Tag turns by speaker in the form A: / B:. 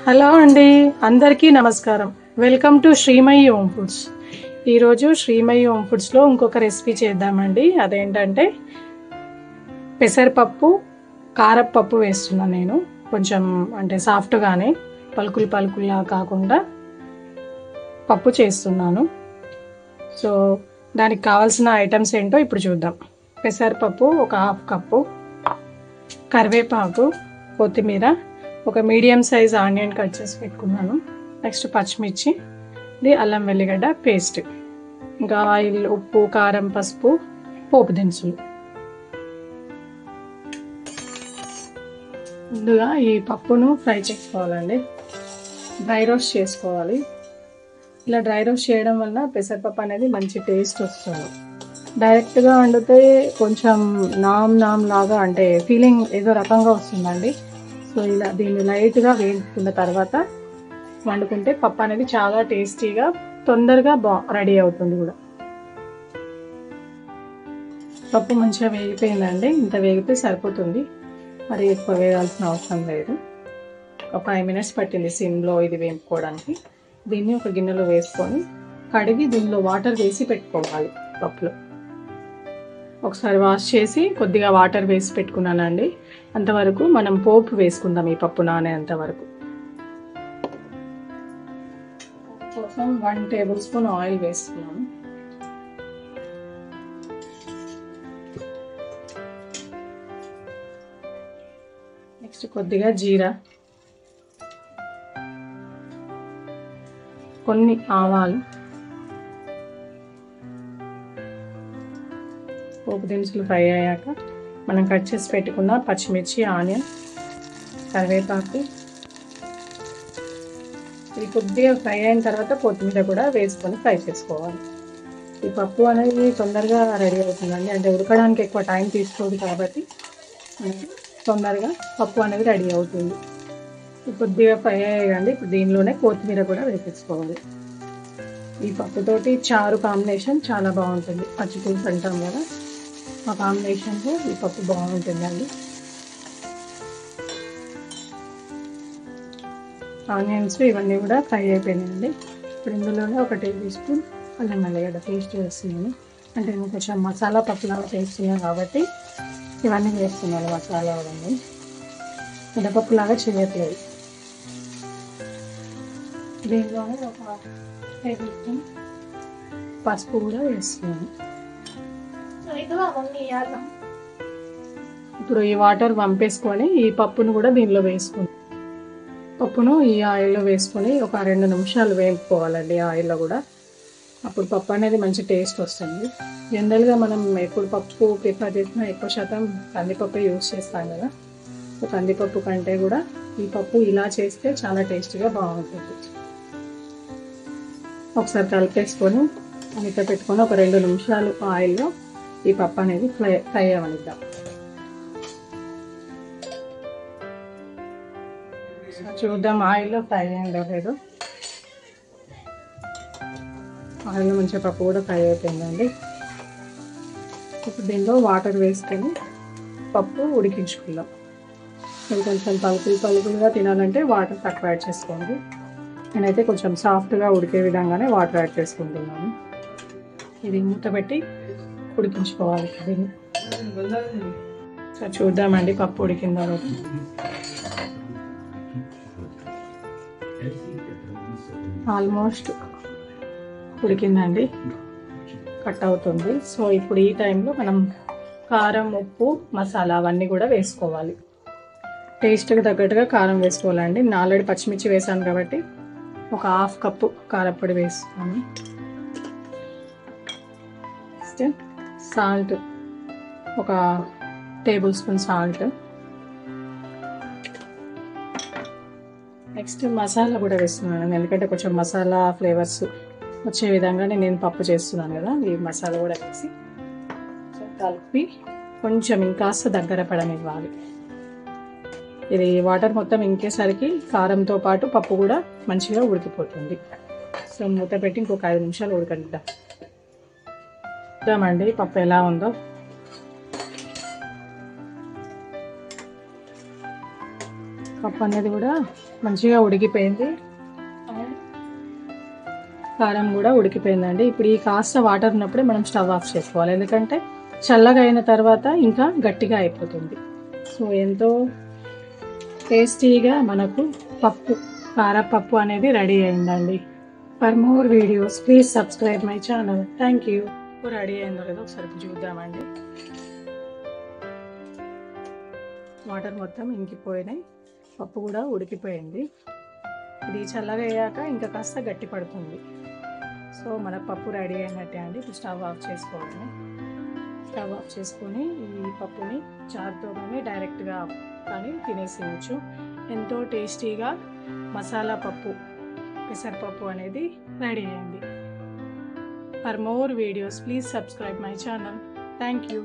A: Hello అండి, అందరికీ నమస్కారం. Welcome to Srimayi home foods. ఈరోజు శ్రీమయి హోమ్ ఫుడ్స్లో ఇంకొక రెసిపీ చేద్దామండి. అదేంటంటే పెసరపప్పు కారపప్పు వేస్తున్నాను నేను. కొంచెం అంటే సాఫ్ట్గానే, పలుకుల్లా కాకుండా పప్పు చేస్తున్నాను. సో దానికి కావాల్సిన ఐటమ్స్ ఏంటో ఇప్పుడు చూద్దాం. పెసరపప్పు ఒక హాఫ్ కప్పు, కరివేపాకు, కొత్తిమీర, ఒక మీడియం సైజ్ ఆనియన్ కట్ చేసి పెట్టుకున్నాను. నెక్స్ట్ పచ్చిమిర్చి, ఇది అల్లం వెల్లిగడ్డ పేస్ట్, ఇంకా ఆయిల్, ఉప్పు, కారం, పసుపు, పోపు దినుసులు. ముందుగా ఈ పప్పును ఫ్రై చేసుకోవాలండి, డ్రై రోస్ట్ చేసుకోవాలి. ఇలా డ్రై రోస్ట్ చేయడం వల్ల పెసరపప్పు అనేది మంచి టేస్ట్ వస్తుంది. డైరెక్ట్గా వండితే కొంచెం నామ్ లాగా అంటే ఫీలింగ్ ఏదో రకంగా వస్తుందండి. సో ఇలా దీన్ని లైట్గా వేయించుకున్న తర్వాత వండుకుంటే పప్పు అనేది చాలా టేస్టీగా తొందరగా రెడీ అవుతుంది కూడా. పప్పు మంచిగా వేగిపోయిందండి, ఇంత వేగితే సరిపోతుంది, మరి ఎక్కువ వేయాల్సిన అవసరం లేదు. ఒక 5 minutes పట్టింది సిమ్లో ఇది వేపుకోవడానికి. దీన్ని ఒక గిన్నెలో వేసుకొని కడిగి దీనిలో వాటర్ వేసి పెట్టుకోవాలి. పప్పులో ఒకసారి వాష్ చేసి కొద్దిగా వాటర్ వేసి పెట్టుకున్నానండి. అంతవరకు మనం పోపు వేసుకుందాం. ఈ పప్పు నానేంత వరకు కోసం 1 tablespoon ఆయిల్ వేసుకున్నాను. నెక్స్ట్ కొద్దిగా జీరా, కొన్ని ఆవాలు, పోపు దినుసులు ఫ్రై అయ్యాక మనం కట్ చేసి పెట్టుకున్న పచ్చిమిర్చి, ఆనియన్, కరివేపాకు, ఇది కొద్దిగా ఫ్రై అయిన తర్వాత కొత్తిమీర కూడా వేసుకొని ఫ్రై చేసుకోవాలి. ఈ పప్పు అనేది తొందరగా రెడీ అవుతుందండి, అంటే ఉడకడానికి ఎక్కువ టైం తీసుకోదు కాబట్టి తొందరగా పప్పు అనేది రెడీ అవుతుంది. కొద్దిగా ఫ్రై అయ్యాయండి. ఇప్పుడు దీనిలోనే కొత్తిమీర కూడా వేసేసుకోవాలి. ఈ పప్పుతోటి చారు కాంబినేషన్ చాలా బాగుంటుంది. పచ్చిపులుసు అంటాం కదా, ఆ కాంబినేషన్తో ఈ పప్పు బాగుంటుందండి. ఆనియన్స్ ఇవన్నీ కూడా ఫ్రై అయిపోయినాయండి. ఇప్పుడు ఇందులోనే ఒక 1 tablespoon అల్లం వెల్లిగడ్డ పేస్ట్ వేస్తున్నాను. అంటే నేను కొంచెం మసాలా పప్పులాగా చేస్తున్నాను కాబట్టి ఇవన్నీ వేస్తున్నాను. మసాలా అవన్నీ మినపప్పులాగా చేయట్లేదు. దీనిలోనే ఒక 1 tablespoon పసుపు కూడా వేస్తున్నాను. ఇప్పుడు ఈ వాటర్ వంపేసుకొని ఈ పప్పును కూడా దీనిలో వేసుకుంటాం. పప్పును ఈ ఆయిల్లో వేసుకొని ఒక 2 నిమిషాలు వేపుకోవాలండి ఆయిల్లో కూడా. అప్పుడు పప్పు అనేది మంచి టేస్ట్ వస్తుంది. జనరల్గా మనం ఎప్పుడు పప్పు ప్రిఫర్ చేసినా ఎక్కువ శాతం కందిపప్పు యూజ్ చేస్తాం కదా. కందిపప్పు కంటే కూడా ఈ పప్పు ఇలా చేస్తే చాలా టేస్ట్గా బాగుంటుంది. ఒకసారి కలిపేసుకొని మూత పెట్టుకొని ఒక 2 నిమిషాలు ఆయిల్లో ఈ పప్పు అనేది ఫ్రై అవ్వనిద్దాం. చూద్దాం ఆయిల్లో ఫ్రై అయిందో లేదు. ఆయిల్లో మంచిగా పప్పు కూడా ఫ్రై అయిపోయిందండి. ఇప్పుడు దీనిలో వాటర్ వేసుకొని పప్పు ఉడికించుకుందాం. మీరు కొంచెం పలుకులుగా తినాలంటే వాటర్ తక్కువ యాడ్ చేసుకోండి. నేనైతే కొంచెం సాఫ్ట్గా ఉడికే విధంగానే వాటర్ యాడ్ చేసుకుంటున్నాను. ఇది మూత పెట్టి ఉడికించుకోవాలి దీన్ని. సో చూద్దామండి పప్పు ఉడికిందో లేదో. ఆల్మోస్ట్ ఉడికిందండి, కట్ అవుతుంది. సో ఇప్పుడు ఈ టైంలో మనం కారం, ఉప్పు, మసాలా అవన్నీ కూడా వేసుకోవాలి. టేస్ట్కి తగ్గట్టుగా కారం వేసుకోవాలండి. నేను ఆల్రెడీ పచ్చిమిర్చి వేసాను కాబట్టి ఒక 1/2 కప్పు కారప్పొడి వేస్తున్నాను. సాల్ట్ ఒక 1 tablespoon సాల్ట్. నెక్స్ట్ మసాలా కూడా వేస్తున్నాను, ఎందుకంటే కొంచెం మసాలా ఫ్లేవర్స్ వచ్చే విధంగానే నేను పప్పు చేస్తున్నాను కదా. ఈ మసాలా కూడా వేసి కలిపి కొంచెం ఇంకాస్త దగ్గర పడనివ్వాలి. ఇది వాటర్ మొత్తం ఇంకేసరికి కారంతో పాటు పప్పు కూడా మంచిగా ఉడికిపోతుంది. సో మూత పెట్టి ఇంకొక 5 నిమిషాలు ఉడకనిద్దాం. చూద్దామండి పప్పు ఎలా ఉందో. పప్పు పప్పు అనేది కూడా మంచిగా ఉడికిపోయింది, కారం కూడా ఉడికిపోయిందండి. ఇప్పుడు ఈ కాస్త వాటర్ ఉన్నప్పుడే మనం స్టవ్ ఆఫ్ చేసుకోవాలి, ఎందుకంటే చల్లగా అయిన తర్వాత ఇంకా గట్టిగా అయిపోతుంది. సో ఎంతో టేస్టీగా మనకు పప్పు, కారపప్పు అనేది రెడీ అయిందండి. For more videos please subscribe my channel. Thank you. Ready అయిందో లేదో ఒకసారి చూద్దామండి. వాటర్ మొత్తం ఇంకిపోయినాయి, పప్పు కూడా ఉడికిపోయింది. ఇది చల్లగా అయ్యాక ఇంకా కాస్త గట్టి పడుతుంది. సో మన పప్పు రెడీ అయినట్టే అండి. ఇప్పుడు స్టవ్ ఆఫ్ చేసుకోవడమే. స్టవ్ ఆఫ్ చేసుకొని ఈ పప్పుని చారుతో కానీ డైరెక్ట్గా కానీ తినేసేయచ్చు. ఎంతో టేస్టీగా మసాలా పప్పు, పెసరపప్పు అనేది రెడీ అయింది. For more videos please subscribe my channel. Thank you.